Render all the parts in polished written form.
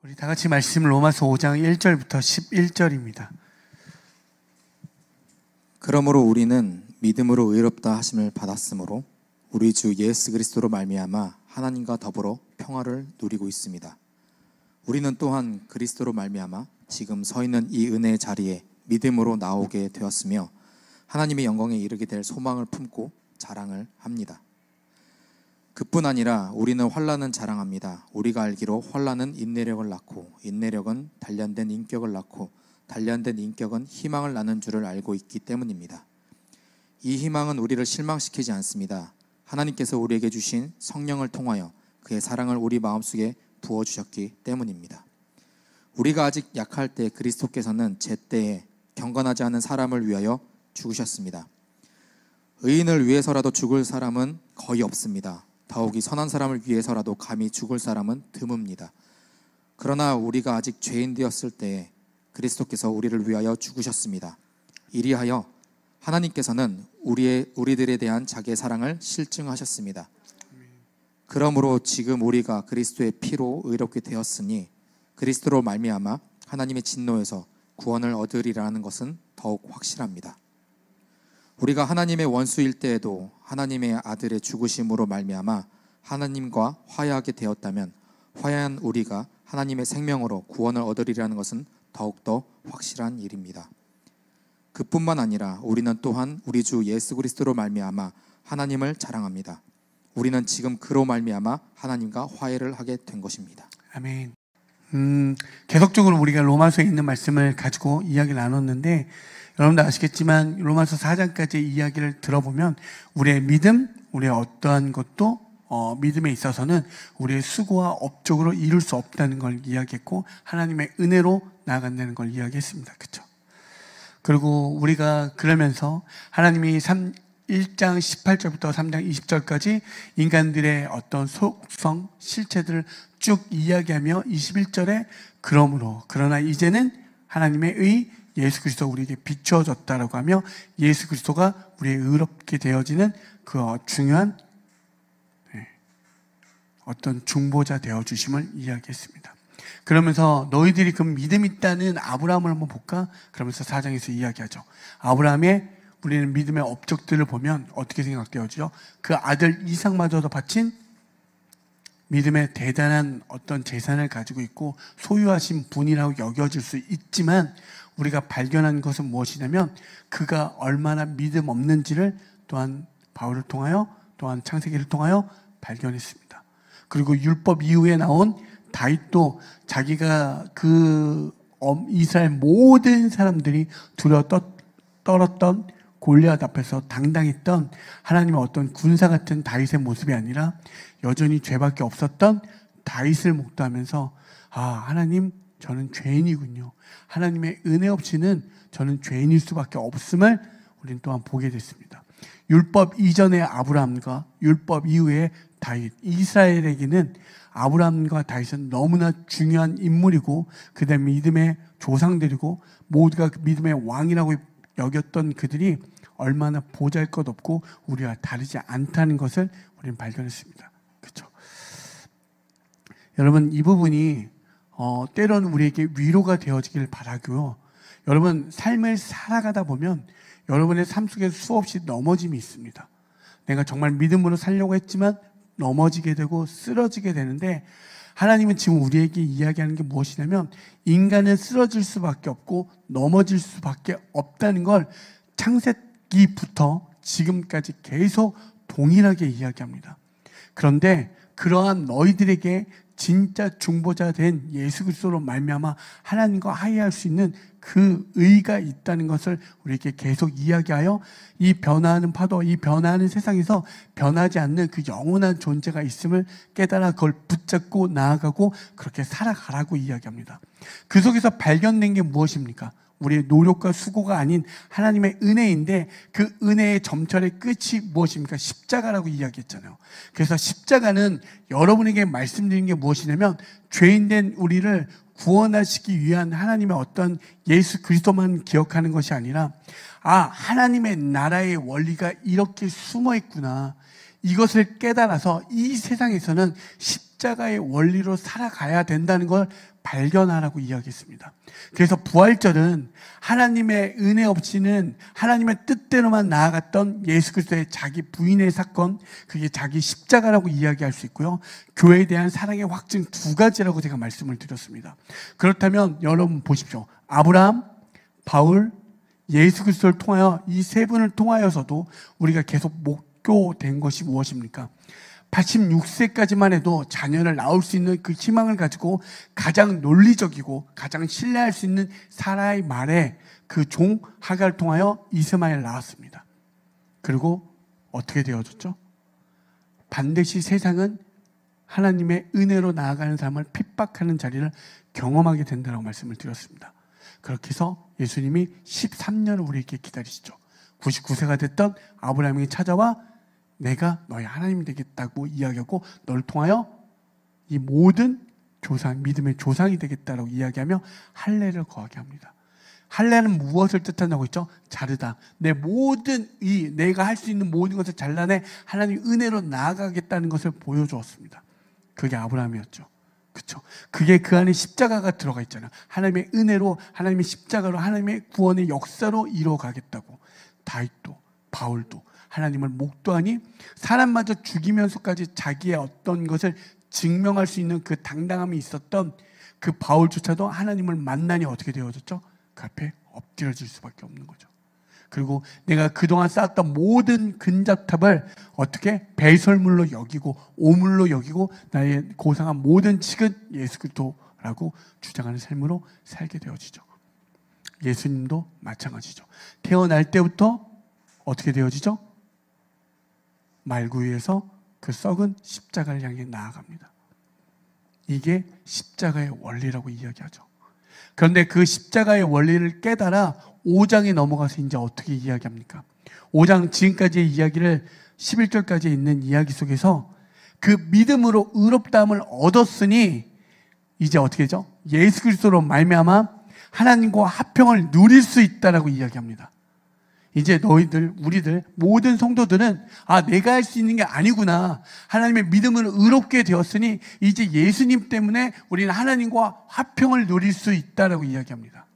우리 다 같이 말씀 로마서 5장 1절부터 11절입니다. 그러므로 우리는 믿음으로 의롭다 하심을 받았으므로 우리 주 예수 그리스도로 말미암아 하나님과 더불어 평화를 누리고 있습니다. 우리는 또한 그리스도로 말미암아 지금 서 있는 이 은혜의 자리에 믿음으로 나오게 되었으며 하나님의 영광에 이르게 될 소망을 품고 자랑을 합니다. 그뿐 아니라 우리는 환난은 자랑합니다. 우리가 알기로 환난은 인내력을 낳고 인내력은 단련된 인격을 낳고 단련된 인격은 희망을 낳는 줄을 알고 있기 때문입니다. 이 희망은 우리를 실망시키지 않습니다. 하나님께서 우리에게 주신 성령을 통하여 그의 사랑을 우리 마음속에 부어주셨기 때문입니다. 우리가 아직 약할 때 그리스도께서는 제때에 경건하지 않은 사람을 위하여 죽으셨습니다. 의인을 위해서라도 죽을 사람은 거의 없습니다. 더욱이 선한 사람을 위해서라도 감히 죽을 사람은 드뭅니다. 그러나 우리가 아직 죄인 되었을 때에 그리스도께서 우리를 위하여 죽으셨습니다. 이리하여 하나님께서는 우리들에 대한 자기의 사랑을 실증하셨습니다. 그러므로 지금 우리가 그리스도의 피로 의롭게 되었으니 그리스도로 말미암아 하나님의 진노에서 구원을 얻으리라는 것은 더욱 확실합니다. 우리가 하나님의 원수일 때에도 하나님의 아들의 죽으심으로 말미암아 하나님과 화해하게 되었다면 화해한 우리가 하나님의 생명으로 구원을 얻으리라는 것은 더욱더 확실한 일입니다. 그뿐만 아니라 우리는 또한 우리 주 예수 그리스도로 말미암아 하나님을 자랑합니다. 우리는 지금 그로 말미암아 하나님과 화해를 하게 된 것입니다. 아멘. 계속적으로 우리가 로마서에 있는 말씀을 가지고 이야기를 나눴는데 여러분도 아시겠지만 로마서 4장까지 이야기를 들어보면 우리의 믿음, 우리의 어떠한 것도 믿음에 있어서는 우리의 수고와 업적으로 이룰 수 없다는 걸 이야기했고 하나님의 은혜로 나아간다는 걸 이야기했습니다. 그렇죠? 그리고 우리가 그러면서 하나님이 1장 18절부터 3장 20절까지 인간들의 어떤 속성, 실체들을 쭉 이야기하며 21절에 그러나 이제는 하나님의 의 예수 그리스도가 우리에게 비추어졌다라고 하며 예수 그리스도가 우리의 의롭게 되어지는 그 중요한 어떤 중보자 되어주심을 이야기했습니다. 그러면서 너희들이 그 믿음 있다는 아브라함을 한번 볼까? 그러면서 4장에서 이야기하죠. 아브라함의 우리는 믿음의 업적들을 보면 어떻게 생각되어지죠? 그 아들 이삭마저도 바친 믿음의 대단한 어떤 재산을 가지고 있고 소유하신 분이라고 여겨질 수 있지만 우리가 발견한 것은 무엇이냐면 그가 얼마나 믿음 없는지를 또한 바울을 통하여 또한 창세기를 통하여 발견했습니다. 그리고 율법 이후에 나온 다윗도 자기가 그 이스라엘 모든 사람들이 두려워 떨었던 골리앗 앞에서 당당했던 하나님의 어떤 군사 같은 다윗의 모습이 아니라 여전히 죄밖에 없었던 다윗을 목도하면서 하나님 저는 죄인이군요. 하나님의 은혜 없이는 저는 죄인일 수밖에 없음을 우리는 또한 보게 됐습니다. 율법 이전의 아브라함과 율법 이후의 다윗, 이스라엘에게는 아브라함과 다윗은 너무나 중요한 인물이고 그다음에 믿음의 조상들이고 모두가 믿음의 왕이라고 여겼던 그들이 얼마나 보잘것없고 우리와 다르지 않다는 것을 우리는 발견했습니다. 그렇죠? 여러분 이 부분이 때로는 우리에게 위로가 되어지길 바라고요. 여러분 삶을 살아가다 보면 여러분의 삶 속에 수없이 넘어짐이 있습니다. 내가 정말 믿음으로 살려고 했지만 넘어지게 되고 쓰러지게 되는데 하나님은 지금 우리에게 이야기하는 게 무엇이냐면 인간은 쓰러질 수밖에 없고 넘어질 수밖에 없다는 걸 창세기부터 지금까지 계속 동일하게 이야기합니다. 그런데 그러한 너희들에게 진짜 중보자 된 예수 그리스도로 말미암아 하나님과 화해할 수 있는 그 의가 있다는 것을 우리에게 계속 이야기하여 이 변화하는 파도, 이 변화하는 세상에서 변하지 않는 그 영원한 존재가 있음을 깨달아 그걸 붙잡고 나아가고 그렇게 살아가라고 이야기합니다. 그 속에서 발견된 게 무엇입니까? 우리의 노력과 수고가 아닌 하나님의 은혜인데 그 은혜의 점철의 끝이 무엇입니까? 십자가라고 이야기했잖아요. 그래서 십자가는 여러분에게 말씀드린 게 무엇이냐면 죄인된 우리를 구원하시기 위한 하나님의 어떤 예수 그리스도만 기억하는 것이 아니라 하나님의 나라의 원리가 이렇게 숨어 있구나. 이것을 깨달아서 이 세상에서는 십자가 십자가의 원리로 살아가야 된다는 걸 발견하라고 이야기했습니다. 그래서 부활절은 하나님의 은혜 없이는 하나님의 뜻대로만 나아갔던 예수 그리스도의 자기 부인의 사건, 그게 자기 십자가라고 이야기할 수 있고요. 교회에 대한 사랑의 확증 두 가지라고 제가 말씀을 드렸습니다. 그렇다면 여러분 보십시오. 아브라함, 바울, 예수 그리스도를 통하여 이 세 분을 통하여서도 우리가 계속 목표된 것이 무엇입니까? 86세까지만 해도 자녀를 낳을 수 있는 그 희망을 가지고 가장 논리적이고 가장 신뢰할 수 있는 사라의 말에 그 종 하갈을 통하여 이스마엘 낳았습니다. 그리고 어떻게 되어졌죠? 반드시 세상은 하나님의 은혜로 나아가는 삶을 핍박하는 자리를 경험하게 된다고 말씀을 드렸습니다. 그렇게 해서 예수님이 13년을 우리에게 기다리시죠. 99세가 됐던 아브라함이 찾아와 내가 너의 하나님이 되겠다고 이야기하고 너를 통하여 이 모든 조상, 믿음의 조상이 되겠다라고 이야기하며 할례를 거하게 합니다. 할례는 무엇을 뜻한다고 했죠? 자르다. 내 모든 내가 할 수 있는 모든 것을 잘라내 하나님 은혜로 나아가겠다는 것을 보여주었습니다. 그게 아브라함이었죠. 그렇죠? 그게 그 안에 십자가가 들어가 있잖아요. 하나님의 은혜로, 하나님의 십자가로, 하나님의 구원의 역사로 이루어가겠다고. 다윗도, 바울도 하나님을 목도하니 사람마저 죽이면서까지 자기의 어떤 것을 증명할 수 있는 그 당당함이 있었던 그 바울조차도 하나님을 만나니 어떻게 되어졌죠? 그 앞에 엎드려질 수밖에 없는 거죠. 그리고 내가 그동안 쌓았던 모든 근접탑을 어떻게 배설물로 여기고 오물로 여기고 나의 고상한 모든 칙은 예수 그리스도라고 주장하는 삶으로 살게 되어지죠. 예수님도 마찬가지죠. 태어날 때부터 어떻게 되어지죠? 말구유에서 그 썩은 십자가를 향해 나아갑니다. 이게 십자가의 원리라고 이야기하죠. 그런데 그 십자가의 원리를 깨달아 5장에 넘어가서 이제 어떻게 이야기합니까? 5장 지금까지의 이야기를 11절까지 있는 이야기 속에서 그 믿음으로 의롭다함을 얻었으니 이제 어떻게 하죠? 예수 그리스도로 말미암아 하나님과 화평을 누릴 수 있다라고 이야기합니다. 이제 너희들, 우리들, 모든 성도들은 내가 할 수 있는 게 아니구나. 하나님의 믿음으로 의롭게 되었으니 이제 예수님 때문에 우리는 하나님과 화평을 누릴 수 있다라고 이야기합니다.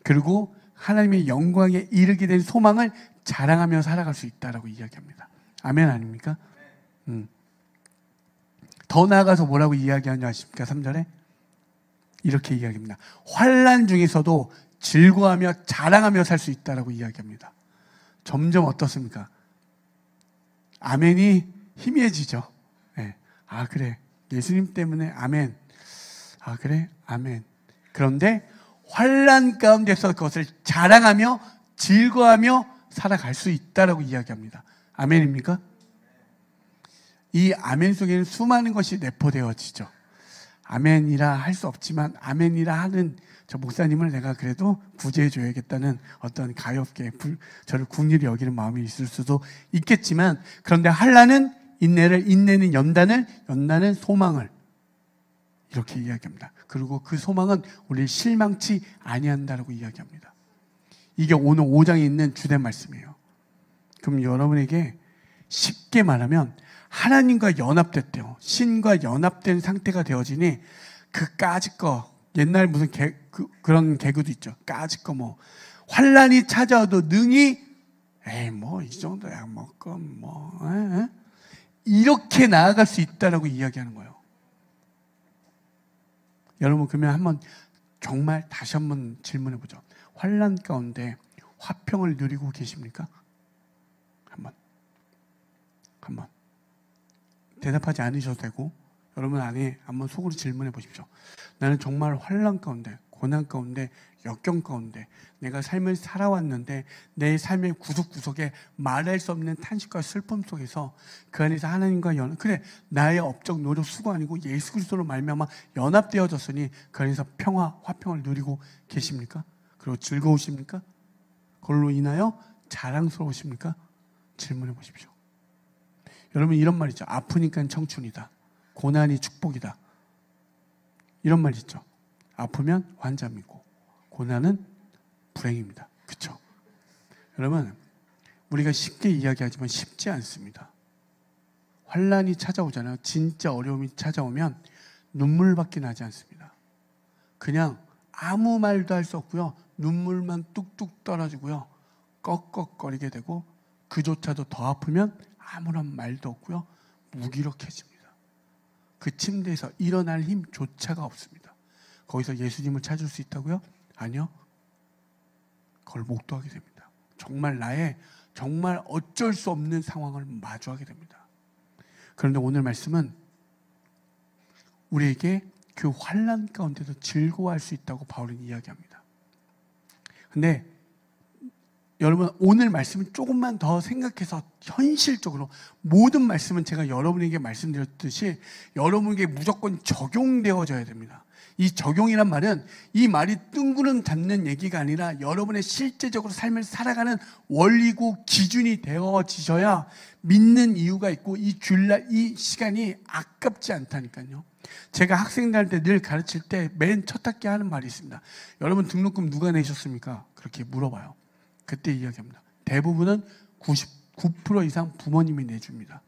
그리고 하나님의 영광에 이르게 된 소망을 자랑하며 살아갈 수 있다라고 이야기합니다. 아멘 아닙니까? 더 나아가서 뭐라고 이야기하냐 아십니까? 3절에 이렇게 이야기합니다. 환난 중에서도 즐거워하며 자랑하며 살 수 있다라고 이야기합니다. 점점 어떻습니까? 아멘이 희미해지죠. 네. 그래. 예수님 때문에 아멘. 그래. 아멘. 그런데 환난 가운데서 그것을 자랑하며 즐거워하며 살아갈 수 있다라고 이야기합니다. 아멘입니까? 이 아멘 속에는 수많은 것이 내포되어지죠. 아멘이라 할 수 없지만 아멘이라 하는 저 목사님을 내가 그래도 구제해 줘야겠다는 어떤 가엾게 저를 긍휼히 여기는 마음이 있을 수도 있겠지만, 그런데 환난은 인내를, 인내는 연단을, 연단은 소망을 이렇게 이야기합니다. 그리고 그 소망은 우리를 실망치 아니한다라고 이야기합니다. 이게 오늘 5장에 있는 주된 말씀이에요. 그럼 여러분에게 쉽게 말하면 하나님과 연합됐대요. 신과 연합된 상태가 되어지니 그 까짓 거, 옛날 무슨 그런 개그도 있죠. 까짓 거 환란이 찾아와도 능히 이 정도야 이렇게 나아갈 수 있다라고 이야기하는 거예요. 여러분 그러면 한번 정말 다시 한번 질문해 보죠. 환란 가운데 화평을 누리고 계십니까? 한번 대답하지 않으셔도 되고 여러분 안에 한번 속으로 질문해 보십시오. 나는 정말 환난 가운데, 고난 가운데, 역경 가운데 내가 삶을 살아왔는데 내 삶의 구석구석에 말할 수 없는 탄식과 슬픔 속에서 그 안에서 하나님과 나의 업적, 노력, 수고 아니고 예수 그리스도로 말미암아 연합되어졌으니 그 안에서 평화, 화평을 누리고 계십니까? 그리고 즐거우십니까? 그걸로 인하여 자랑스러우십니까? 질문해 보십시오. 여러분 이런 말 있죠. 아프니까 청춘이다. 고난이 축복이다. 이런 말 있죠. 아프면 환자이고 고난은 불행입니다. 그렇죠? 여러분 우리가 쉽게 이야기하지만 쉽지 않습니다. 환란이 찾아오잖아요. 진짜 어려움이 찾아오면 눈물밖에 나지 않습니다. 그냥 아무 말도 할 수 없고요. 눈물만 뚝뚝 떨어지고요. 꺽꺽거리게 되고 그조차도 더 아프면 아무런 말도 없고요. 무기력해집니다. 그 침대에서 일어날 힘조차가 없습니다. 거기서 예수님을 찾을 수 있다고요? 아니요. 그걸 목도하게 됩니다. 정말 나의 정말 어쩔 수 없는 상황을 마주하게 됩니다. 그런데 오늘 말씀은 우리에게 그 환난 가운데도 즐거워할 수 있다고 바울은 이야기합니다. 근데 여러분 오늘 말씀을 조금만 더 생각해서 현실적으로 모든 말씀은 제가 여러분에게 말씀드렸듯이 여러분에게 무조건 적용되어져야 됩니다. 이 적용이란 말은 이 말이 뜬구름 잡는 얘기가 아니라 여러분의 실제적으로 삶을 살아가는 원리고 기준이 되어지셔야 믿는 이유가 있고 이 주일날 이 시간이 아깝지 않다니까요. 제가 학생들한테 늘 가르칠 때 맨 첫 학기 하는 말이 있습니다. 여러분 등록금 누가 내셨습니까? 그렇게 물어봐요. 그때 이야기합니다. 대부분은 99% 이상 부모님이 내줍니다.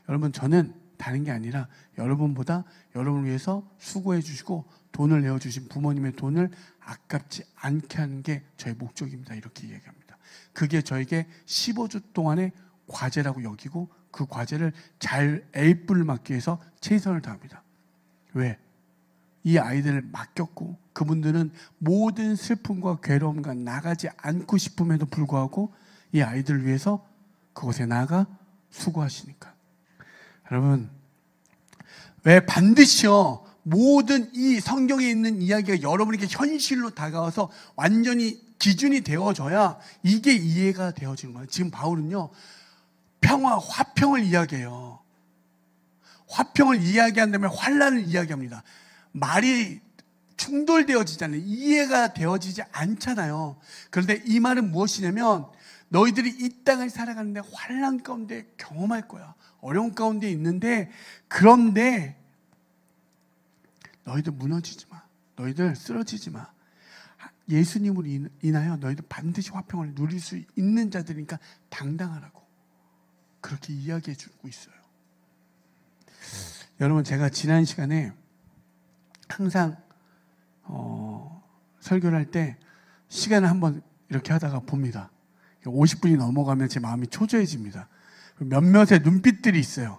여러분 저는 다른 게 아니라 여러분보다 여러분을 위해서 수고해 주시고 돈을 내어주신 부모님의 돈을 아깝지 않게 하는 게 저의 목적입니다. 이렇게 이야기합니다. 그게 저에게 15주 동안의 과제라고 여기고 그 과제를 잘 A뿔을 맞기 위해서 최선을 다합니다. 왜? 이 아이들을 맡겼고 그분들은 모든 슬픔과 괴로움과 나가지 않고 싶음에도 불구하고 이 아이들을 위해서 그곳에 나가 수고하시니까. 여러분 왜 반드시요 모든 이 성경에 있는 이야기가 여러분에게 현실로 다가와서 완전히 기준이 되어져야 이게 이해가 되어지는 거예요. 지금 바울은요 평화, 화평을 이야기해요. 화평을 이야기한다면 환란을 이야기합니다. 말이 충돌되어지잖아요. 이해가 되어지지 않잖아요. 그런데 이 말은 무엇이냐면 너희들이 이 땅을 살아가는데 환란 가운데 경험할 거야. 어려운 가운데 있는데 그런데 너희들 무너지지 마. 너희들 쓰러지지 마. 예수님으로 인하여 너희들 반드시 화평을 누릴 수 있는 자들이니까 당당하라고 그렇게 이야기해 주고 있어요. 여러분 제가 지난 시간에 항상 설교를 할 때 시간을 한번 이렇게 하다가 봅니다. 50분이 넘어가면 제 마음이 초조해집니다. 몇몇의 눈빛들이 있어요.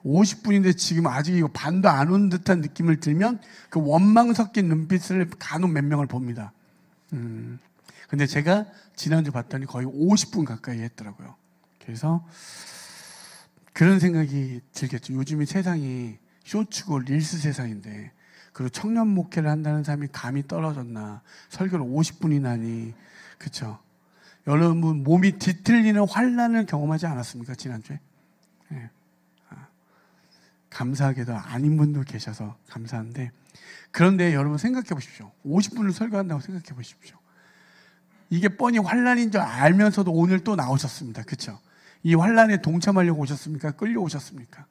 50분인데 지금 아직 이거 반도 안 온 듯한 느낌을 들면 그 원망 섞인 눈빛을 간혹 몇 명을 봅니다. 근데 제가 지난주 봤더니 거의 50분 가까이 했더라고요. 그래서 그런 생각이 들겠죠. 요즘이 세상이 쇼츠고 릴스 세상인데 그리고 청년 목회를 한다는 사람이 감이 떨어졌나. 설교를 50분이나 하니. 그렇죠? 여러분 몸이 뒤틀리는 환란을 경험하지 않았습니까? 지난주에? 네. 감사하게도 아닌 분도 계셔서 감사한데 그런데 여러분 생각해 보십시오. 50분을 설교한다고 생각해 보십시오. 이게 뻔히 환란인 줄 알면서도 오늘 또 나오셨습니다. 그렇죠? 이 환란에 동참하려고 오셨습니까? 끌려오셨습니까?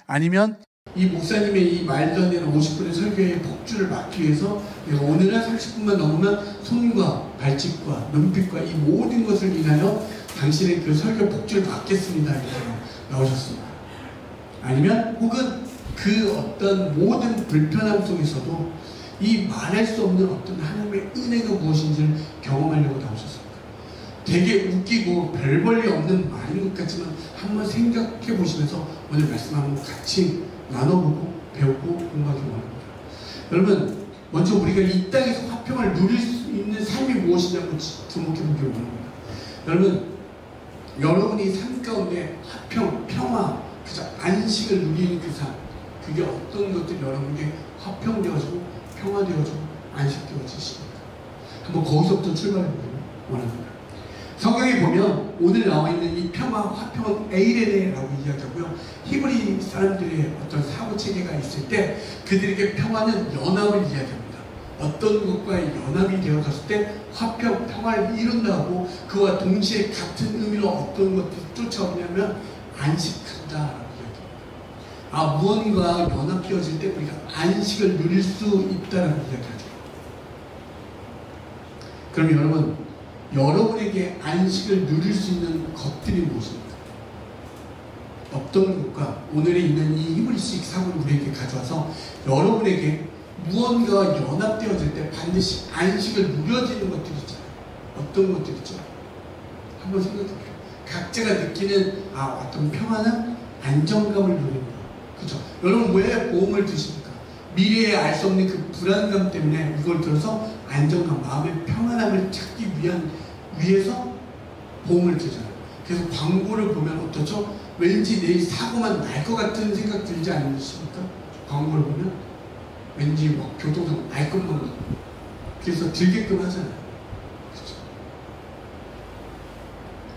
아니면 이 목사님의 이 말도 안 되는 50분의 설교의 폭주를 막기 위해서 내가 오늘은 30분만 넘으면 손과 발짓과 눈빛과 이 모든 것을 인하여 당신의 그 설교 폭주를 막겠습니다. 이렇게 나오셨습니다. 아니면 혹은 그 어떤 모든 불편함 속에서도 이 말할 수 없는 어떤 하나님의 은혜가 무엇인지를 경험하려고 나오셨습니다. 되게 웃기고 별 볼일 없는 말인 것 같지만 한번 생각해 보시면서 오늘 말씀 한번 같이 나눠보고 배우고 공부하기 원합니다. 여러분 먼저 우리가 이 땅에서 화평을 누릴 수 있는 삶이 무엇이냐고 주목해 보기 원합니다. 여러분 여러분이 삶 가운데 화평, 평화, 그저 안식을 누리는 그 삶 그게 어떤 것들이 여러분에게 화평되어지고 평화되어지고 안식되어지십니까? 한번 거기서부터 출발해보기 원합니다. 성경에 보면 오늘 나와 있는 이 평화, 화평은 에이레네라고 이야기하고요. 히브리 사람들의 어떤 사고체계가 있을 때 그들에게 평화는 연합을 이야기합니다. 어떤 것과 연합이 되어졌을 때 화평, 평화를 이룬다고 그와 동시에 같은 의미로 어떤 것들이 쫓아오냐면 안식한다라고 이야기합니다. 아, 무언가 연합되어질 때 우리가 안식을 누릴 수 있다라고 이야기하죠. 그럼 여러분 여러분에게 안식을 누릴 수 있는 것들이 무엇입니까? 어떤 것과 오늘에 있는 이 히브리식 사고를 우리에게 가져와서 여러분에게 무언가가 연합되어질 때 반드시 안식을 누려지는 것들이 있잖아요. 어떤 것들이 있죠? 한번 생각해 보세요. 각자가 느끼는 어떤 평안함, 안정감을 누리는 거예요. 그죠? 여러분 왜 보험을 드십니까? 미래에 알 수 없는 그 불안감 때문에 이걸 들어서 안정감, 마음의 평안함을 찾기 위해서 보험을 들잖아요. 그래서 광고를 보면 어떠죠? 왠지 내일 사고만 날 것 같은 생각 들지 않으십니까? 광고를 보면 왠지 막 교통사고 날 것만 같고 그래서 들게끔 하잖아요. 그렇죠?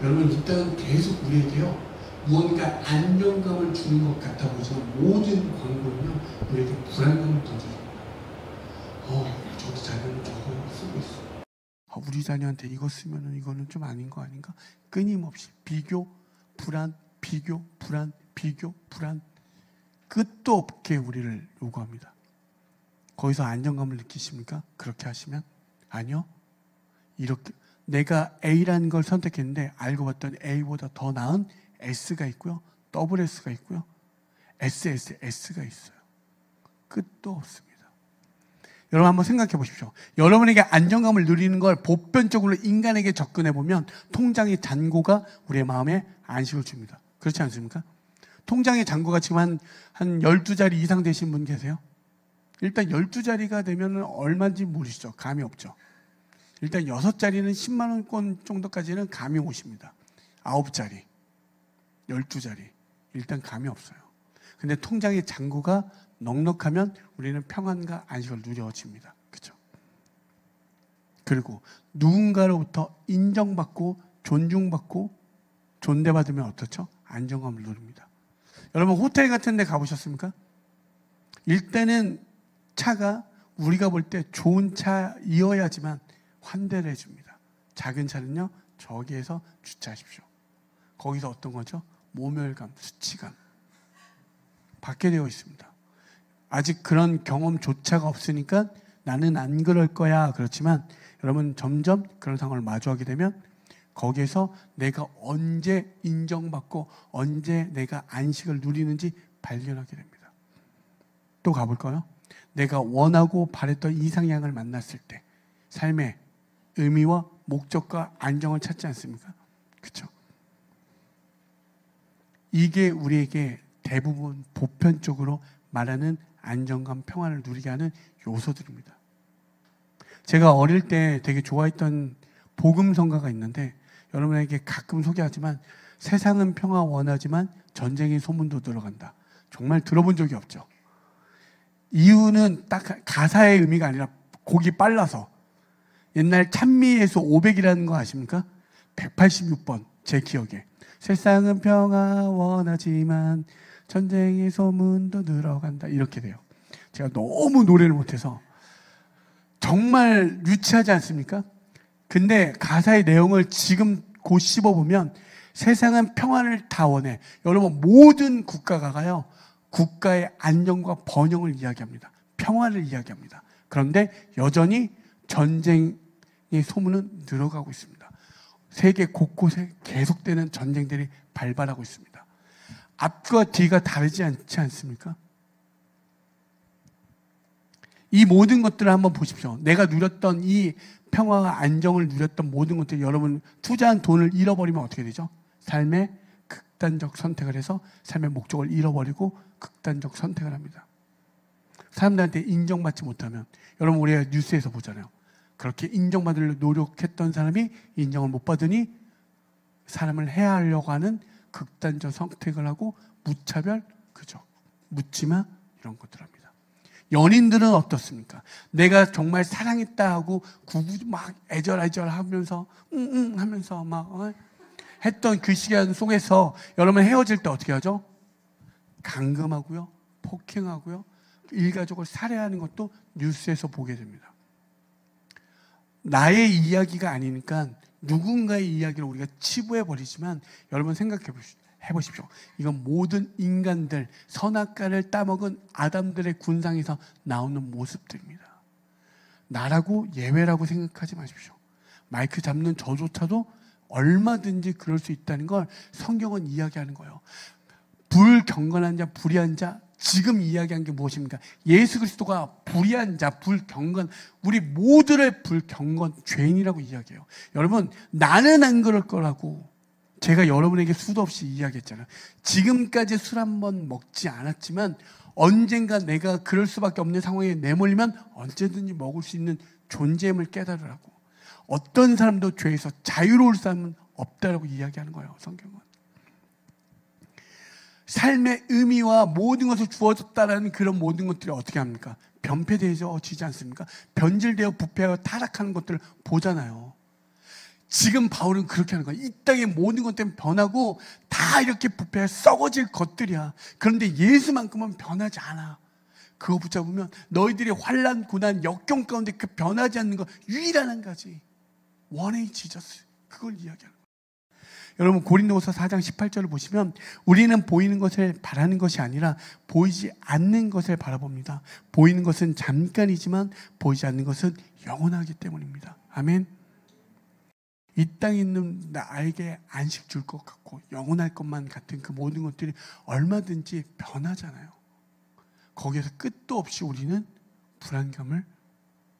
여러분 이 땅은 계속 우리에게요 무언가 안정감을 주는 것 같아 보지만 모든 광고는요 우리에게 불안감을 던져줍니다. 저도 자녀는 저거 쓰고 있어. 우리 자녀한테 이거 쓰면은 이거는 좀 아닌 거 아닌가? 끊임없이 비교, 불안, 비교, 불안, 비교, 불안. 끝도 없게 우리를 요구합니다. 거기서 안정감을 느끼십니까? 그렇게 하시면? 아니요. 이렇게 내가 A라는 걸 선택했는데 알고 봤더니 A보다 더 나은 S가 있고요. 더블 S가 있고요. S가 있어요. 끝도 없습니다. 여러분 한번 생각해 보십시오. 여러분에게 안정감을 누리는 걸 보편적으로 인간에게 접근해 보면 통장의 잔고가 우리의 마음에 안식을 줍니다. 그렇지 않습니까? 통장의 잔고가 지금 한 12자리 이상 되신 분 계세요? 일단 12자리가 되면 얼마인지 모르시죠? 감이 없죠. 일단 6자리는 10만 원권 정도까지는 감이 오십니다. 9자리, 12자리. 일단 감이 없어요. 근데 통장의 잔고가 넉넉하면 우리는 평안과 안식을 누려집니다. 그렇죠? 그리고 누군가로부터 인정받고 존중받고 존대받으면 어떻죠? 안정감을 누립니다. 여러분 호텔 같은 데 가보셨습니까? 일단은 차가 우리가 볼 때 좋은 차이어야지만 환대를 해줍니다. 작은 차는요 저기에서 주차하십시오. 거기서 어떤 거죠? 모멸감, 수치감 받게 되어 있습니다. 아직 그런 경험조차가 없으니까 나는 안 그럴 거야 그렇지만 여러분 점점 그런 상황을 마주하게 되면 거기에서 내가 언제 인정받고 언제 내가 안식을 누리는지 발견하게 됩니다. 또 가볼까요? 내가 원하고 바랬던 이상향을 만났을 때 삶의 의미와 목적과 안정을 찾지 않습니까? 그렇죠? 이게 우리에게 대부분 보편적으로 말하는 안정감, 평안을 누리게 하는 요소들입니다. 제가 어릴 때 되게 좋아했던 복음성가가 있는데 여러분에게 가끔 소개하지만 세상은 평화 원하지만 전쟁의 소문도 들어간다. 정말 들어본 적이 없죠. 이유는 딱 가사의 의미가 아니라 곡이 빨라서 옛날 찬미에서 500이라는 거 아십니까? 186번 제 기억에 세상은 평화 원하지만 전쟁의 소문도 들어간다 이렇게 돼요. 제가 너무 노래를 못해서 정말 유치하지 않습니까? 근데 가사의 내용을 지금 곧 씹어보면 세상은 평화를 다 원해. 여러분 모든 국가가요 국가의 안정과 번영을 이야기합니다. 평화를 이야기합니다. 그런데 여전히 전쟁의 소문은 늘어가고 있습니다. 세계 곳곳에 계속되는 전쟁들이 발발하고 있습니다. 앞과 뒤가 다르지 않지 않습니까? 이 모든 것들을 한번 보십시오. 내가 누렸던 이 평화와 안정을 누렸던 모든 것들 여러분 투자한 돈을 잃어버리면 어떻게 되죠? 삶의 극단적 선택을 해서 삶의 목적을 잃어버리고 극단적 선택을 합니다. 사람들한테 인정받지 못하면 여러분 우리가 뉴스에서 보잖아요. 그렇게 인정받으려고 노력했던 사람이 인정을 못 받으니 사람을 해하려고 하는 극단적 선택을 하고 무차별, 그죠? 묻지마 이런 것들 합니다. 연인들은 어떻습니까? 내가 정말 사랑했다 하고 막 애절애절 하면서 응 하면서 막 했던 그 시간 속에서 여러분 헤어질 때 어떻게 하죠? 감금하고요, 폭행하고요, 일가족을 살해하는 것도 뉴스에서 보게 됩니다. 나의 이야기가 아니니까 누군가의 이야기를 우리가 치부해버리지만 여러분 생각해 보십시오. 이건 모든 인간들, 선악과를 따먹은 아담들의 군상에서 나오는 모습들입니다. 나라고 예외라고 생각하지 마십시오. 마이크 잡는 저조차도 얼마든지 그럴 수 있다는 걸 성경은 이야기하는 거예요. 불경건한 자, 불의한 자, 지금 이야기한 게 무엇입니까? 예수 그리스도가 불의한 자, 불경건, 우리 모두를 불경건 죄인이라고 이야기해요. 여러분, 나는 안 그럴 거라고 제가 여러분에게 수도 없이 이야기했잖아요. 지금까지 술 한 번 먹지 않았지만 언젠가 내가 그럴 수밖에 없는 상황에 내몰리면 언제든지 먹을 수 있는 존재임을 깨달으라고. 어떤 사람도 죄에서 자유로울 사람은 없다라고 이야기하는 거예요, 성경은. 삶의 의미와 모든 것을 주어졌다라는 그런 모든 것들이 어떻게 합니까? 변폐되어지지 않습니까? 변질되어 부패하여 타락하는 것들을 보잖아요. 지금 바울은 그렇게 하는 거야. 이 땅의 모든 것 때문에 변하고 다 이렇게 부패해 썩어질 것들이야. 그런데 예수만큼은 변하지 않아. 그거 붙잡으면 너희들이 환난, 고난, 역경 가운데 그 변하지 않는 것 유일한 한 가지, 원의 지저스, 그걸 이야기하는 거예요. 여러분, 고린도후서 4장 18절을 보시면 우리는 보이는 것을 바라는 것이 아니라 보이지 않는 것을 바라봅니다. 보이는 것은 잠깐이지만 보이지 않는 것은 영원하기 때문입니다. 아멘. 이 땅에 있는 나에게 안식 줄 것 같고 영원할 것만 같은 그 모든 것들이 얼마든지 변하잖아요. 거기에서 끝도 없이 우리는 불안감을,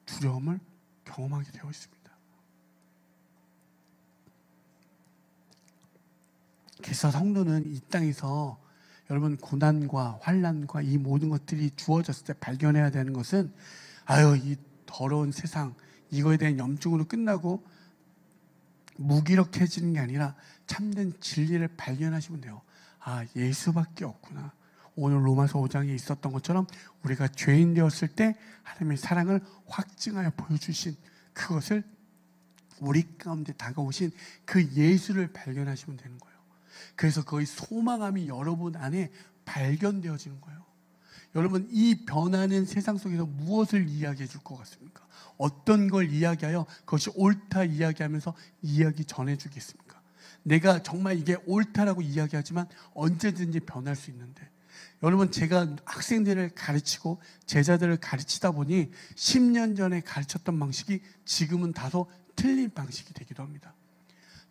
두려움을 경험하게 되어 있습니다. 그래서 성도는 이 땅에서 여러분 고난과 환난과 이 모든 것들이 주어졌을 때 발견해야 되는 것은 이 더러운 세상, 이거에 대한 염증으로 끝나고 무기력해지는 게 아니라 참된 진리를 발견하시면 돼요. 예수밖에 없구나. 오늘 로마서 5장에 있었던 것처럼 우리가 죄인 되었을 때 하나님의 사랑을 확증하여 보여주신 그것을, 우리 가운데 다가오신 그 예수를 발견하시면 되는 거예요. 그래서 거의 소망함이 여러분 안에 발견되어지는 거예요. 여러분, 이 변하는 세상 속에서 무엇을 이야기해 줄 것 같습니까? 어떤 걸 이야기하여 그것이 옳다 이야기하면서 이야기 전해주겠습니까? 내가 정말 이게 옳다라고 이야기하지만 언제든지 변할 수 있는데, 여러분, 제가 학생들을 가르치고 제자들을 가르치다 보니 10년 전에 가르쳤던 방식이 지금은 다소 틀린 방식이 되기도 합니다.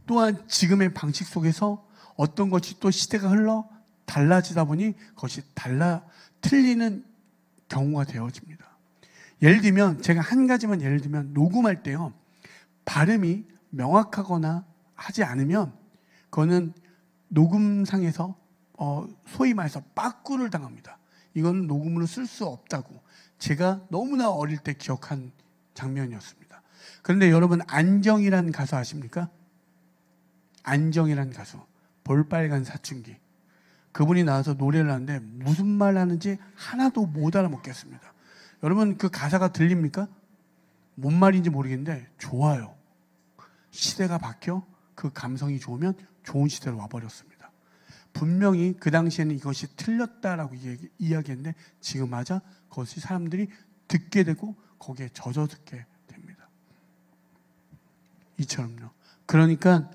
또한 지금의 방식 속에서 어떤 것이 또 시대가 흘러 달라지다 보니 그것이 틀리는 경우가 되어집니다. 예를 들면, 제가 한 가지만 예를 들면, 녹음할 때요, 발음이 명확하거나 하지 않으면 그거는 녹음상에서 소위 말해서 빠꾸를 당합니다. 이건 녹음으로 쓸 수 없다고 제가 너무나 어릴 때 기억한 장면이었습니다. 그런데 여러분, 안정이라는 가수 아십니까? 안정이라는 가수, 볼빨간 사춘기, 그분이 나와서 노래를 하는데 무슨 말 하는지 하나도 못 알아먹겠습니다. 여러분, 그 가사가 들립니까? 뭔 말인지 모르겠는데 좋아요. 시대가 바뀌어 그 감성이 좋으면 좋은 시대로 와버렸습니다. 분명히 그 당시에는 이것이 틀렸다라고 이야기했는데 지금 맞아 그것이 사람들이 듣게 되고 거기에 젖어 듣게 됩니다. 이처럼요. 그러니까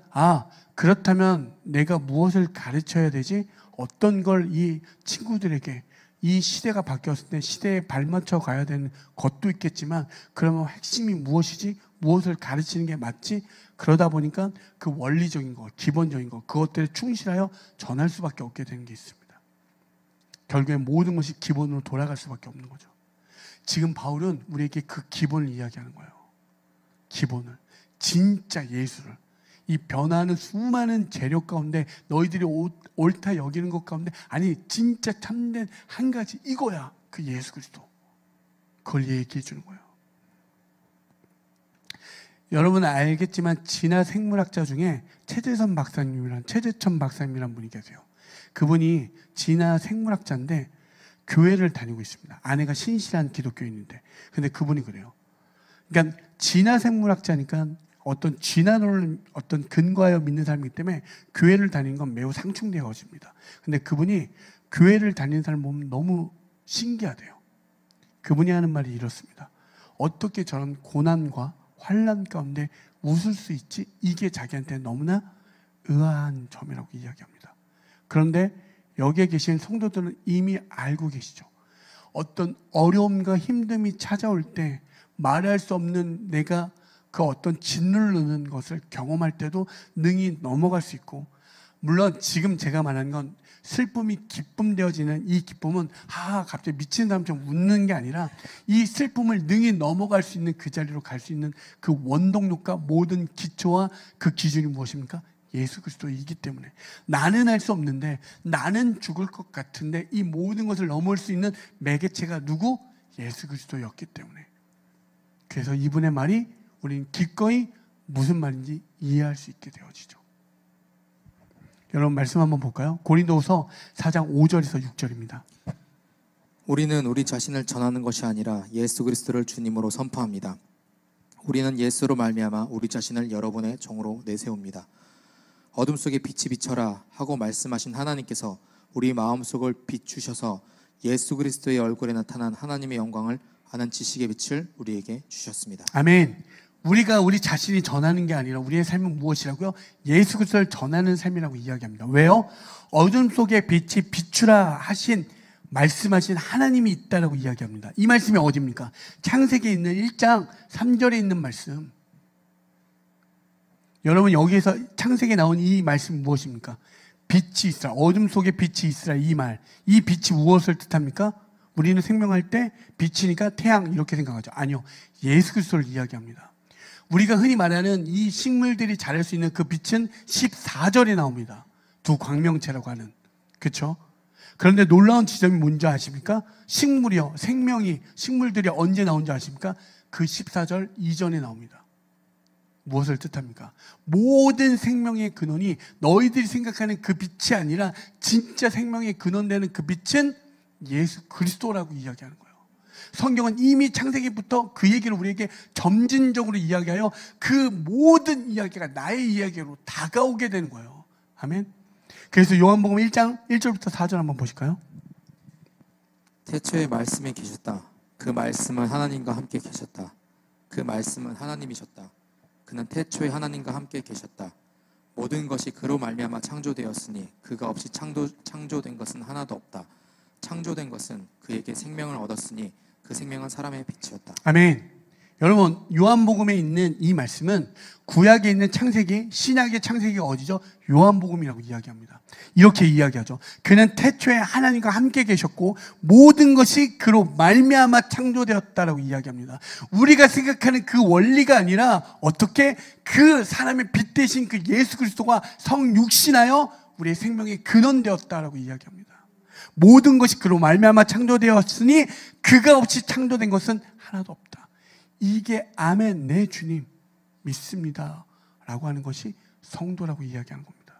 그렇다면 내가 무엇을 가르쳐야 되지? 어떤 걸 이 친구들에게, 이 시대가 바뀌었을 때 시대에 발맞춰 가야 되는 것도 있겠지만, 그러면 핵심이 무엇이지? 무엇을 가르치는 게 맞지? 그러다 보니까 그 원리적인 것, 기본적인 것, 그것들에 충실하여 전할 수밖에 없게 되는 게 있습니다. 결국에 모든 것이 기본으로 돌아갈 수밖에 없는 거죠. 지금 바울은 우리에게 그 기본을 이야기하는 거예요. 기본을, 진짜 예수를, 이 변화하는 수많은 재료 가운데 너희들이 옳다 여기는 것 가운데, 아니 진짜 참된 한 가지, 이거야. 그 예수 그리스도. 그걸 얘기해 주는 거예요. 여러분은 알겠지만 진화 생물학자 중에 최재천 박사님이란 분이 계세요. 그분이 진화 생물학자인데 교회를 다니고 있습니다. 아내가 신실한 기독교인인데, 근데 그분이 그래요. 그러니까 진화 생물학자니까 어떤 진화론을 어떤 근거하여 믿는 사람이기 때문에 교회를 다니는 건 매우 상충되어집니다. 근데 그분이 교회를 다니는 사람 보면 너무 신기하대요. 그분이 하는 말이 이렇습니다. 어떻게 저런 고난과 환난 가운데 웃을 수 있지? 이게 자기한테 너무나 의아한 점이라고 이야기합니다. 그런데 여기에 계신 성도들은 이미 알고 계시죠. 어떤 어려움과 힘듦이 찾아올 때 말할 수 없는 내가 그 어떤 짓누르는 것을 경험할 때도 능히 넘어갈 수 있고, 물론 지금 제가 말하는 건 슬픔이 기쁨 되어지는 이 기쁨은 갑자기 미친 사람처럼 웃는 게 아니라 이 슬픔을 능히 넘어갈 수 있는 그 자리로 갈 수 있는 그 원동력과 모든 기초와 그 기준이 무엇입니까? 예수 그리스도이기 때문에 나는 할 수 없는데, 나는 죽을 것 같은데 이 모든 것을 넘을 수 있는 매개체가 누구? 예수 그리스도였기 때문에. 그래서 이분의 말이 우리는 기꺼이 무슨 말인지 이해할 수 있게 되어지죠. 여러분 말씀 한번 볼까요? 고린도후서 4장 5절에서 6절입니다. 우리는 우리 자신을 전하는 것이 아니라 예수 그리스도를 주님으로 선포합니다. 우리는 예수로 말미암아 우리 자신을 여러분의 종으로 내세웁니다. 어둠 속에 빛이 비쳐라 하고 말씀하신 하나님께서 우리 마음속을 비추셔서 예수 그리스도의 얼굴에 나타난 하나님의 영광을 아는 지식의 빛을 우리에게 주셨습니다. 아멘. 우리가 우리 자신이 전하는 게 아니라 우리의 삶은 무엇이라고요? 예수 그리스도를 전하는 삶이라고 이야기합니다. 왜요? 어둠 속에 빛이 비추라 하신 말씀하신 하나님이 있다라고 이야기합니다. 이 말씀이 어디입니까? 창세기에 있는 1장 3절에 있는 말씀. 여러분 여기에서 창세기에 나온 이 말씀 무엇입니까? 빛이 있으라, 어둠 속에 빛이 있으라, 이 말. 이 빛이 무엇을 뜻합니까? 우리는 생명할 때 빛이니까 태양 이렇게 생각하죠. 아니요, 예수 그리스도를 이야기합니다. 우리가 흔히 말하는 이 식물들이 자랄 수 있는 그 빛은 14절에 나옵니다. 두 광명체라고 하는. 그렇죠? 그런데 놀라운 지점이 뭔지 아십니까? 식물이요, 식물들이 언제 나온지 아십니까? 그 14절 이전에 나옵니다. 무엇을 뜻합니까? 모든 생명의 근원이 너희들이 생각하는 그 빛이 아니라 진짜 생명의 근원되는 그 빛은 예수 그리스도라고 이야기하는 거예요. 성경은 이미 창세기부터 그 얘기를 우리에게 점진적으로 이야기하여 그 모든 이야기가 나의 이야기로 다가오게 되는 거예요. 아멘. 그래서 요한복음 1장 1절부터 4절 한번 보실까요? 태초에 말씀이 계셨다. 그 말씀은 하나님과 함께 계셨다. 그 말씀은 하나님이셨다. 그는 태초에 하나님과 함께 계셨다. 모든 것이 그로 말미암아 창조되었으니 그가 없이 창조된 것은 하나도 없다. 창조된 것은 그에게 생명을 얻었으니 그 생명은 사람의 빛이었다. 아멘. 여러분 요한복음에 있는 이 말씀은 구약에 있는 창세기, 신약의 창세기가 어디죠? 요한복음이라고 이야기합니다. 이렇게 이야기하죠. 그는 태초에 하나님과 함께 계셨고 모든 것이 그로 말미암아 창조되었다라고 이야기합니다. 우리가 생각하는 그 원리가 아니라 어떻게 그 사람의 빛 대신 그 예수 그리스도가 성육신하여 우리의 생명이 근원되었다라고 이야기합니다. 모든 것이 그로 말미암아 창조되었으니 그가 없이 창조된 것은 하나도 없다. 이게 아멘, 내 주님 믿습니다 라고 하는 것이 성도라고 이야기하는 겁니다.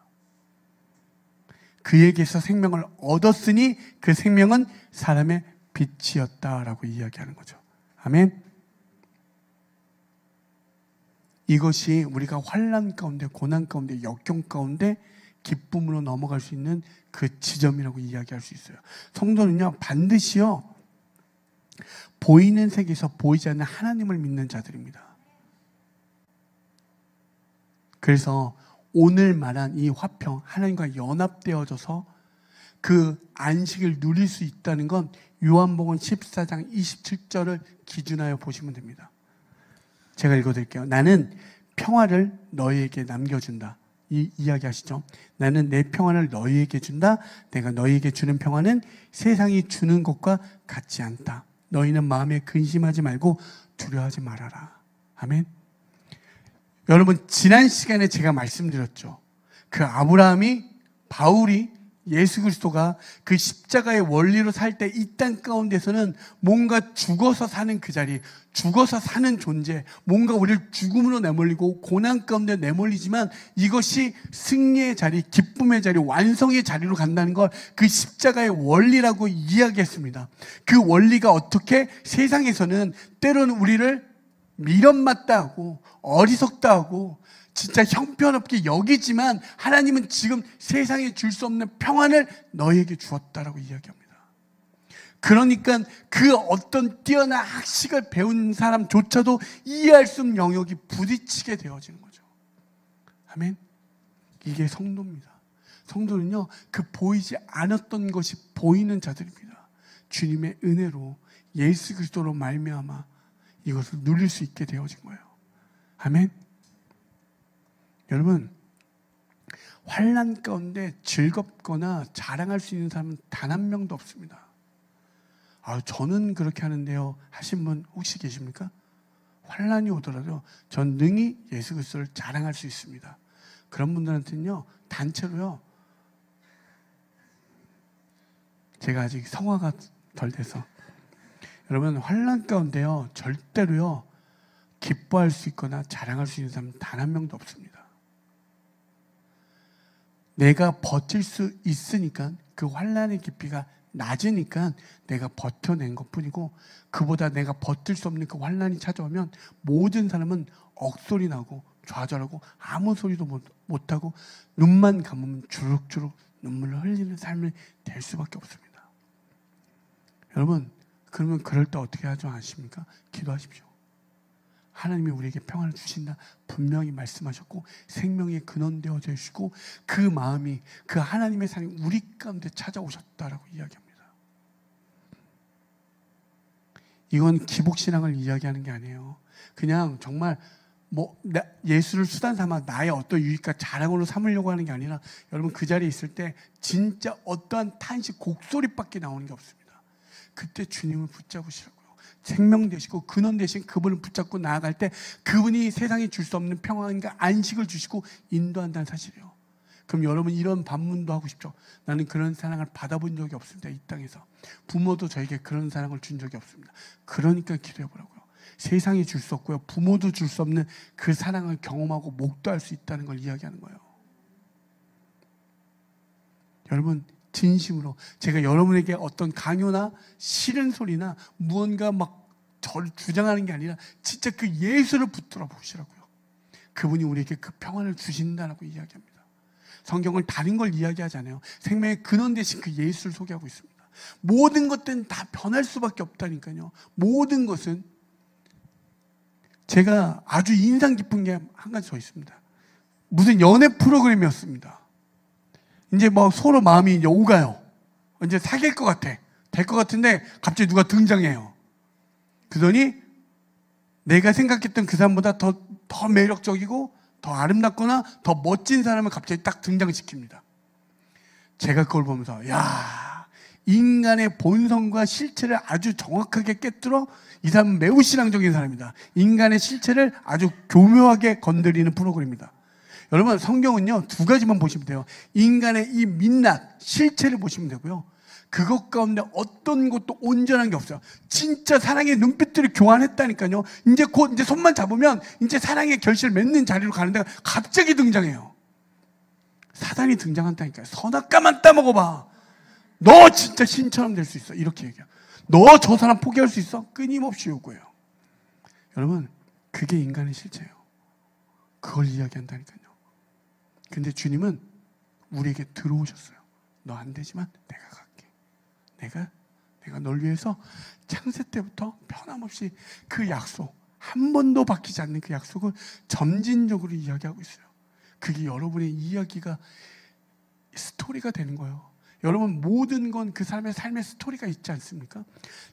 그에게서 생명을 얻었으니 그 생명은 사람의 빛이었다라고 이야기하는 거죠. 아멘. 이것이 우리가 환난 가운데, 고난 가운데, 역경 가운데 기쁨으로 넘어갈 수 있는 그 지점이라고 이야기할 수 있어요. 성도는요 반드시요 보이는 세계에서 보이지 않는 하나님을 믿는 자들입니다. 그래서 오늘 말한 이 화평, 하나님과 연합되어져서 그 안식을 누릴 수 있다는 건 요한복음 14장 27절을 기준하여 보시면 됩니다. 제가 읽어드릴게요. 나는 평화를 너희에게 남겨준다. 이 이야기 하시죠. 나는 내 평안을 너희에게 준다. 내가 너희에게 주는 평안은 세상이 주는 것과 같지 않다. 너희는 마음에 근심하지 말고 두려워하지 말아라. 아멘. 여러분 지난 시간에 제가 말씀드렸죠. 그 아브라함이, 바울이, 예수 그리스도가 그 십자가의 원리로 살 때 이 땅 가운데서는 뭔가 죽어서 사는 그 자리, 죽어서 사는 존재, 뭔가 우리를 죽음으로 내몰리고 고난 가운데 내몰리지만 이것이 승리의 자리, 기쁨의 자리, 완성의 자리로 간다는 걸 그 십자가의 원리라고 이야기했습니다. 그 원리가 어떻게 세상에서는 때로는 우리를 미련맞다 하고 어리석다 하고 진짜 형편없게 여기지만 하나님은 지금 세상에 줄 수 없는 평안을 너희에게 주었다라고 이야기합니다. 그러니까 그 어떤 뛰어난 학식을 배운 사람조차도 이해할 수 없는 영역이 부딪히게 되어지는 거죠. 아멘. 이게 성도입니다. 성도는요 그 보이지 않았던 것이 보이는 자들입니다. 주님의 은혜로 예수 그리스도로 말미암아 이것을 누릴 수 있게 되어진 거예요. 아멘. 여러분 환난 가운데 즐겁거나 자랑할 수 있는 사람은 단 한 명도 없습니다. 저는 그렇게 하는데요 하신 분 혹시 계십니까? 환난이 오더라도 전 능히 예수 그리스도를 자랑할 수 있습니다. 그런 분들한테는요 단체로요, 제가 아직 성화가 덜 돼서, 여러분 환난 가운데요 절대로요 기뻐할 수 있거나 자랑할 수 있는 사람은 단 한 명도 없습니다. 내가 버틸 수 있으니까, 그 환난의 깊이가 낮으니까 내가 버텨낸 것뿐이고, 그보다 내가 버틸 수 없는 그 환난이 찾아오면 모든 사람은 억소리 나고 좌절하고 아무 소리도 못하고 눈만 감으면 주룩주룩 눈물을 흘리는 삶이 될 수밖에 없습니다. 여러분, 그러면 그럴 때 어떻게 하죠 아십니까? 기도하십시오. 하나님이 우리에게 평안을 주신다 분명히 말씀하셨고, 생명의 근원 되어져 주시고, 그 마음이, 그 하나님의 사랑이 우리 가운데 찾아오셨다라고 이야기합니다. 이건 기복신앙을 이야기하는 게 아니에요. 그냥 정말 예수를 수단 삼아 나의 어떤 유익과 자랑으로 삼으려고 하는 게 아니라, 여러분 그 자리에 있을 때 진짜 어떠한 탄식, 곡소리밖에 나오는 게 없습니다. 그때 주님을 붙잡으시라고요. 생명 되시고 근원 되신 그분을 붙잡고 나아갈 때 그분이 세상에 줄 수 없는 평안과 안식을 주시고 인도한다는 사실이에요. 그럼 여러분 이런 반문도 하고 싶죠. 나는 그런 사랑을 받아본 적이 없습니다. 이 땅에서 부모도 저에게 그런 사랑을 준 적이 없습니다. 그러니까 기도해보라고요. 세상이 줄 수 없고요, 부모도 줄 수 없는 그 사랑을 경험하고 목도할 수 있다는 걸 이야기하는 거예요. 여러분 진심으로, 제가 여러분에게 어떤 강요나 싫은 소리나 무언가 막 저를 주장하는 게 아니라 진짜 그 예수를 붙들어 보시라고요. 그분이 우리에게 그 평안을 주신다라고 이야기합니다. 성경은 다른 걸 이야기하지 않아요. 생명의 근원 되신 그 예수를 소개하고 있습니다. 모든 것들은 다 변할 수밖에 없다니까요. 모든 것은. 제가 아주 인상 깊은 게 한 가지 더 있습니다. 무슨 연애 프로그램이었습니다. 이제 서로 마음이 이제 오가요. 이제 사귈 것 같아. 될 것 같은데 갑자기 누가 등장해요. 그러더니 내가 생각했던 그 사람보다 더 매력적이고 더 아름답거나 더 멋진 사람을 갑자기 딱 등장시킵니다. 제가 그걸 보면서 인간의 본성과 실체를 아주 정확하게 깨뜨려, 이 사람은 매우 신앙적인 사람이다. 인간의 실체를 아주 교묘하게 건드리는 프로그램입니다. 여러분 성경은요 두 가지만 보시면 돼요. 인간의 이 민낯, 실체를 보시면 되고요, 그것 가운데 어떤 것도 온전한 게 없어요. 진짜 사랑의 눈빛들을 교환했다니까요. 이제 곧 손만 잡으면 이제 사랑의 결실을 맺는 자리로 가는데 갑자기 등장해요. 사단이 등장한다니까요. 선악과만 따먹어봐. 너 진짜 신처럼 될 수 있어. 이렇게 얘기해요. 너 저 사람 포기할 수 있어? 끊임없이 요구해요. 여러분 그게 인간의 실체예요. 그걸 이야기한다니까요. 근데 주님은 우리에게 들어오셨어요. 너 안 되지만 내가 갈게. 내가 널 위해서 창세 때부터 변함없이 그 약속, 한 번도 바뀌지 않는 그 약속을 점진적으로 이야기하고 있어요. 그게 여러분의 이야기가 스토리가 되는 거예요. 여러분 모든 건 그 사람의 삶의 스토리가 있지 않습니까?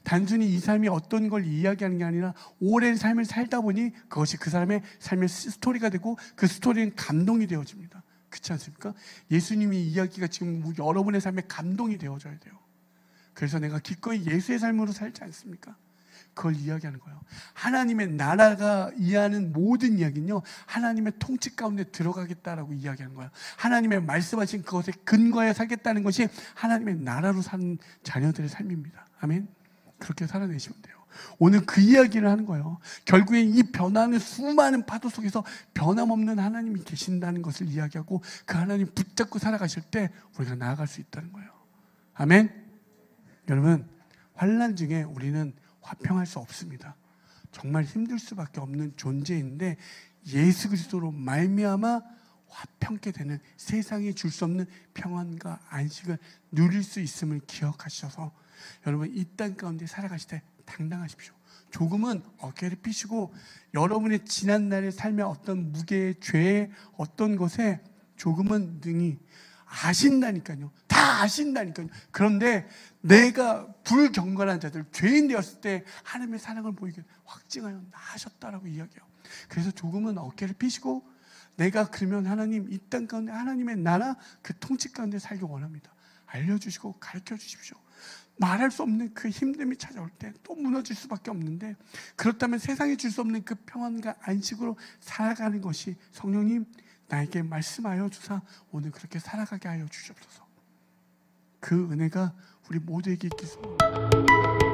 단순히 이 삶이 어떤 걸 이야기하는 게 아니라 오랜 삶을 살다 보니 그것이 그 사람의 삶의 스토리가 되고, 그 스토리는 감동이 되어집니다. 그렇지 않습니까? 예수님의 이야기가 지금 여러분의 삶에 감동이 되어져야 돼요. 그래서 내가 기꺼이 예수의 삶으로 살지 않습니까? 그걸 이야기하는 거예요. 하나님의 나라가 이해하는 모든 이야기는요, 하나님의 통치 가운데 들어가겠다라고 이야기하는 거예요. 하나님의 말씀하신 그것에 근거해 살겠다는 것이 하나님의 나라로 사는 자녀들의 삶입니다. 아멘. 그렇게 살아내시면 돼요. 오늘 그 이야기를 하는 거예요. 결국에 이 변화는 수많은 파도 속에서 변함없는 하나님이 계신다는 것을 이야기하고, 그 하나님 붙잡고 살아가실 때 우리가 나아갈 수 있다는 거예요. 아멘. 여러분 환난 중에 우리는 화평할 수 없습니다. 정말 힘들 수밖에 없는 존재인데, 예수 그리스도로 말미암아 화평케 되는, 세상이 줄 수 없는 평안과 안식을 누릴 수 있음을 기억하셔서 여러분 이 땅 가운데 살아가실 때 당당하십시오. 조금은 어깨를 펴시고 여러분의 지난날의 삶의 어떤 무게의 죄의 어떤 것에 조금은 능히 아신다니까요. 다 아신다니까요. 그런데 내가 불경건한 자들, 죄인 되었을 때 하나님의 사랑을 보이게 확증하여 나으셨다라고 이야기해요. 그래서 조금은 어깨를 펴시고 내가 그러면 하나님 이 땅 가운데 하나님의 나라 그 통치 가운데 살기 원합니다. 알려주시고 가르쳐 주십시오. 말할 수 없는 그 힘듦이 찾아올 때 또 무너질 수밖에 없는데, 그렇다면 세상에 줄 수 없는 그 평안과 안식으로 살아가는 것이 성령님 나에게 말씀하여 주사 오늘 그렇게 살아가게 하여 주시옵소서. 그 은혜가 우리 모두에게 있길 소원합니다.